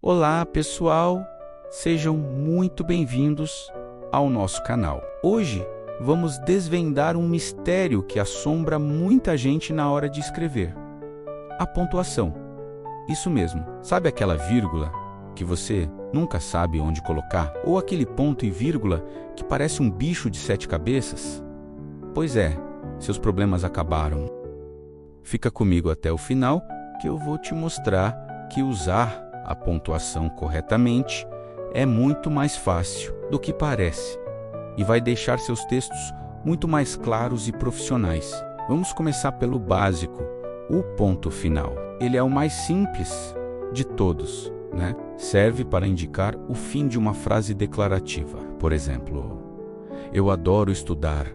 Olá, pessoal! Sejam muito bem-vindos ao nosso canal. Hoje vamos desvendar um mistério que assombra muita gente na hora de escrever: a pontuação. Isso mesmo, sabe aquela vírgula que você nunca sabe onde colocar? Ou aquele ponto e vírgula que parece um bicho de 7 cabeças? Pois é, seus problemas acabaram. Fica comigo até o final que eu vou te mostrar que usar a pontuação corretamente é muito mais fácil do que parece e vai deixar seus textos muito mais claros e profissionais. Vamos começar pelo básico, o ponto final. Ele é o mais simples de todos, né? Serve para indicar o fim de uma frase declarativa. Por exemplo, eu adoro estudar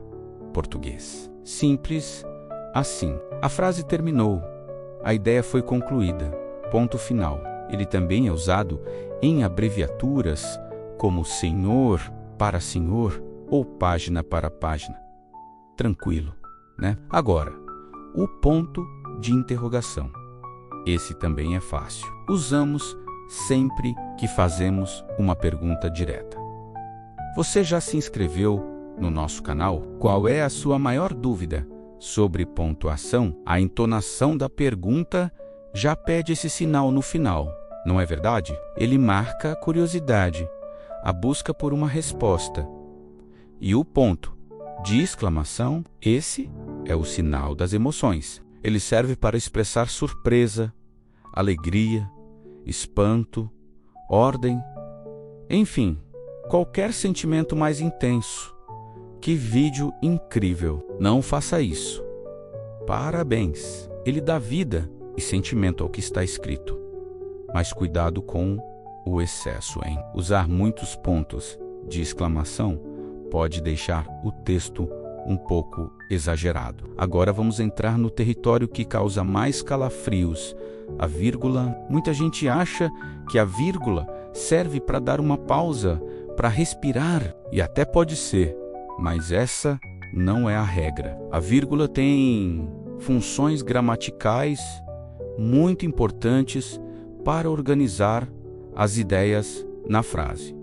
português. Simples assim. A frase terminou, a ideia foi concluída. Ponto final. Ele também é usado em abreviaturas como senhor para senhor ou página para página. Tranquilo, né? Agora, o ponto de interrogação. Esse também é fácil. Usamos sempre que fazemos uma pergunta direta. Você já se inscreveu no nosso canal? Qual é a sua maior dúvida sobre pontuação? A entonação da pergunta já pede esse sinal no final, não é verdade? Ele marca a curiosidade, a busca por uma resposta. E o ponto de exclamação, esse é o sinal das emoções. Ele serve para expressar surpresa, alegria, espanto, ordem, enfim, qualquer sentimento mais intenso. Que vídeo incrível! Não faça isso. Parabéns! Ele dá vida e sentimento ao que está escrito. Mas cuidado com o excesso, hein? Usar muitos pontos de exclamação pode deixar o texto um pouco exagerado. Agora vamos entrar no território que causa mais calafrios, a vírgula. Muita gente acha que a vírgula serve para dar uma pausa, para respirar, e até pode ser, mas essa não é a regra. A vírgula tem funções gramaticais muito importantes para organizar as ideias na frase.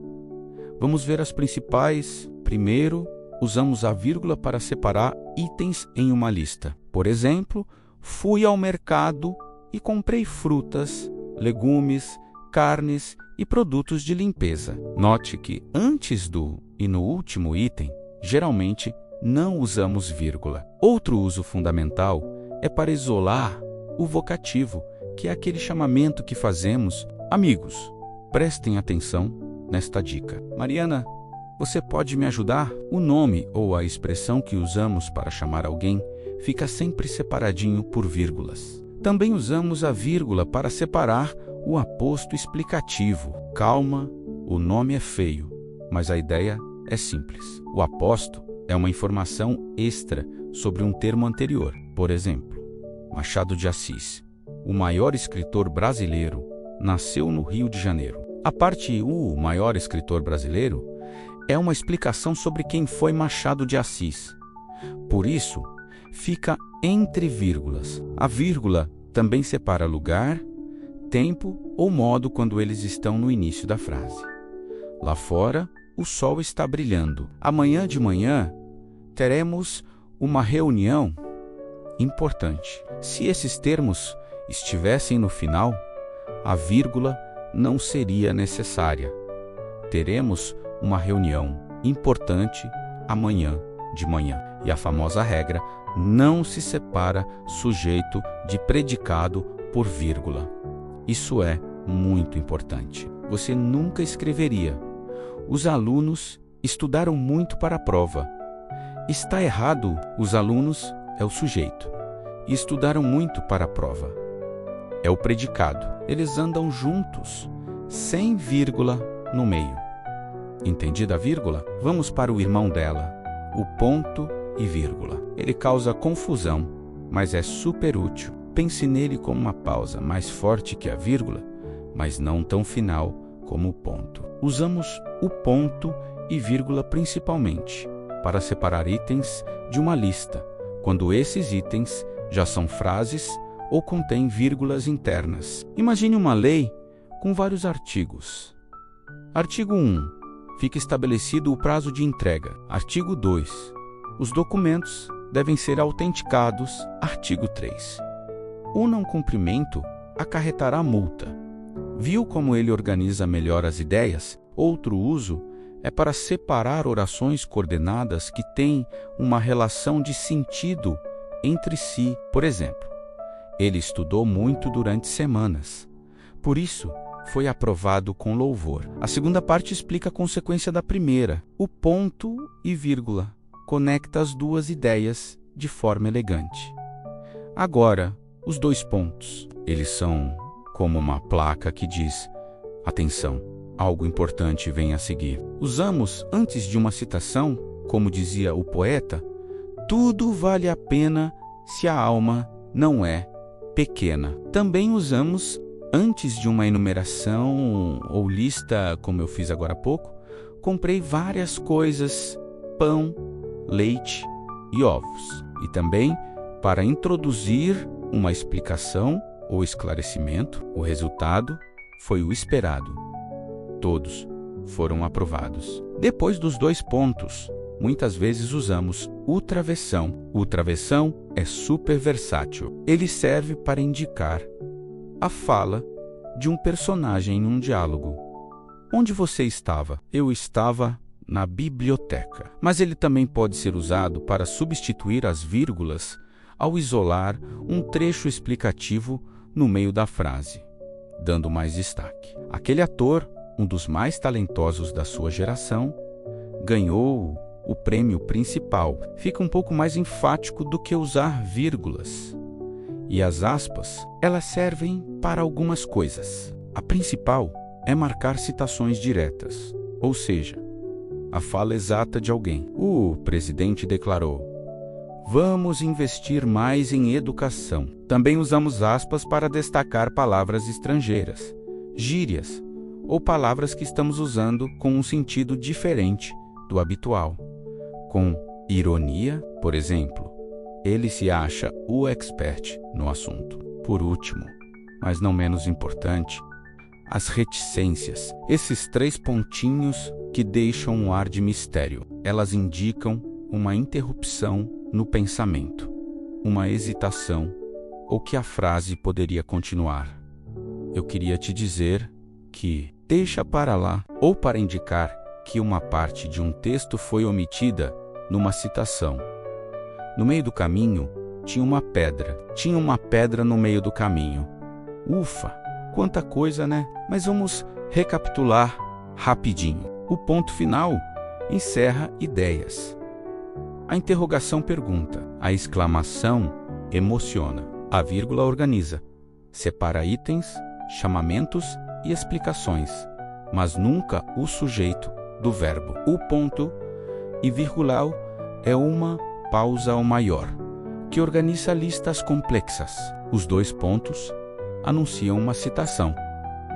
Vamos ver as principais. Primeiro, usamos a vírgula para separar itens em uma lista. Por exemplo, fui ao mercado e comprei frutas, legumes, carnes e produtos de limpeza. Note que antes do e no último item, geralmente não usamos vírgula. Outro uso fundamental é para isolar o vocativo, que é aquele chamamento que fazemos. Amigos, prestem atenção nesta dica. Mariana, você pode me ajudar? O nome ou a expressão que usamos para chamar alguém fica sempre separadinho por vírgulas. Também usamos a vírgula para separar o aposto explicativo. Calma, o nome é feio, mas a ideia é simples. O aposto é uma informação extra sobre um termo anterior. Por exemplo, Machado de Assis, o maior escritor brasileiro, nasceu no Rio de Janeiro. A parte o maior escritor brasileiro é uma explicação sobre quem foi Machado de Assis. Por isso, fica entre vírgulas. A vírgula também separa lugar, tempo ou modo quando eles estão no início da frase. Lá fora, o sol está brilhando. Amanhã de manhã, teremos uma reunião importante. Se esses termos estivessem no final, a vírgula não seria necessária. Teremos uma reunião importante amanhã de manhã. E a famosa regra: não se separa sujeito de predicado por vírgula. Isso é muito importante. Você nunca escreveria: os alunos estudaram muito para a prova. Está errado. Os alunos é o sujeito e estudaram muito para a prova. É o predicado. Eles andam juntos, sem vírgula no meio. Entendida a vírgula? Vamos para o irmão dela, o ponto e vírgula. Ele causa confusão, mas é super útil. Pense nele como uma pausa mais forte que a vírgula, mas não tão final como o ponto. Usamos o ponto e vírgula principalmente para separar itens de uma lista, quando esses itens já são frases ou contêm vírgulas internas. Imagine uma lei com vários artigos. Artigo 1. Fica estabelecido o prazo de entrega. Artigo 2. Os documentos devem ser autenticados. Artigo 3. O não cumprimento acarretará multa. Viu como ele organiza melhor as ideias? Outro uso é para separar orações coordenadas que têm uma relação de sentido entre si. Por exemplo, ele estudou muito durante semanas. Por isso, foi aprovado com louvor. A segunda parte explica a consequência da primeira. O ponto e vírgula conecta as duas ideias de forma elegante. Agora, os dois pontos. Eles são como uma placa que diz: atenção, algo importante vem a seguir. Usamos antes de uma citação, como dizia o poeta, tudo vale a pena se a alma não é pequena. Também usamos antes de uma enumeração ou lista, como eu fiz agora há pouco, comprei várias coisas, pão, leite e ovos. E também para introduzir uma explicação ou esclarecimento, o resultado foi o esperado. Todos foram aprovados. Depois dos dois pontos, muitas vezes usamos o travessão. O travessão é super versátil. Ele serve para indicar a fala de um personagem em um diálogo. Onde você estava? Eu estava na biblioteca. Mas ele também pode ser usado para substituir as vírgulas ao isolar um trecho explicativo no meio da frase, dando mais destaque. Aquele ator, um dos mais talentosos da sua geração, ganhou o prêmio principal. Fica um pouco mais enfático do que usar vírgulas. E as aspas, elas servem para algumas coisas. A principal é marcar citações diretas, ou seja, a fala exata de alguém. O presidente declarou: vamos investir mais em educação. Também usamos aspas para destacar palavras estrangeiras, gírias ou palavras que estamos usando com um sentido diferente do habitual. Com ironia, por exemplo, ele se acha o expert no assunto. Por último, mas não menos importante, as reticências. Esses três pontinhos que deixam um ar de mistério. Elas indicam uma interrupção no pensamento, uma hesitação, ou que a frase poderia continuar. Eu queria te dizer que deixa para lá, ou para indicar que uma parte de um texto foi omitida numa citação. No meio do caminho tinha uma pedra. Tinha uma pedra no meio do caminho. Ufa, quanta coisa, né? Mas vamos recapitular rapidinho. O ponto final encerra ideias. A interrogação pergunta. A exclamação emociona. A vírgula organiza. Separa itens, chamamentos e explicações, mas nunca o sujeito do verbo. O ponto e virgular é uma pausa ao maior, que organiza listas complexas. Os dois pontos anunciam uma citação,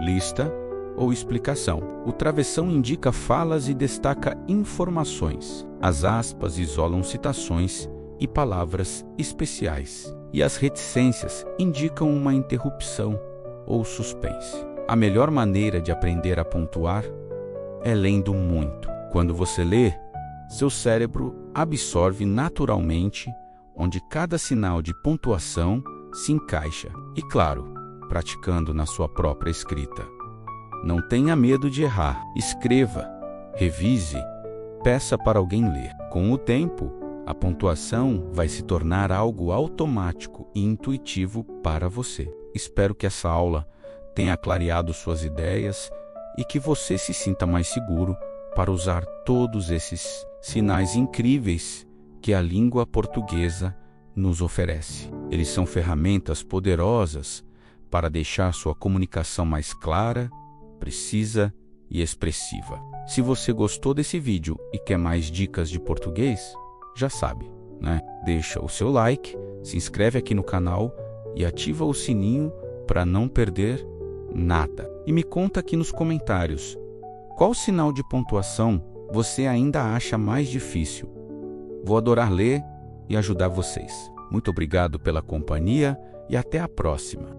lista ou explicação. O travessão indica falas e destaca informações. As aspas isolam citações e palavras especiais. E as reticências indicam uma interrupção ou suspense. A melhor maneira de aprender a pontuar é lendo muito. Quando você lê, seu cérebro absorve naturalmente onde cada sinal de pontuação se encaixa. E claro, praticando na sua própria escrita. Não tenha medo de errar. Escreva, revise, peça para alguém ler. Com o tempo, a pontuação vai se tornar algo automático e intuitivo para você. Espero que essa aula tenha clareado suas ideias e que você se sinta mais seguro para usar todos esses sinais incríveis que a língua portuguesa nos oferece. Eles são ferramentas poderosas para deixar sua comunicação mais clara, precisa e expressiva. Se você gostou desse vídeo e quer mais dicas de português, já sabe, né? Deixa o seu like, se inscreve aqui no canal e ativa o sininho para não perder nada. E me conta aqui nos comentários, qual sinal de pontuação você ainda acha mais difícil? Vou adorar ler e ajudar vocês. Muito obrigado pela companhia e até a próxima.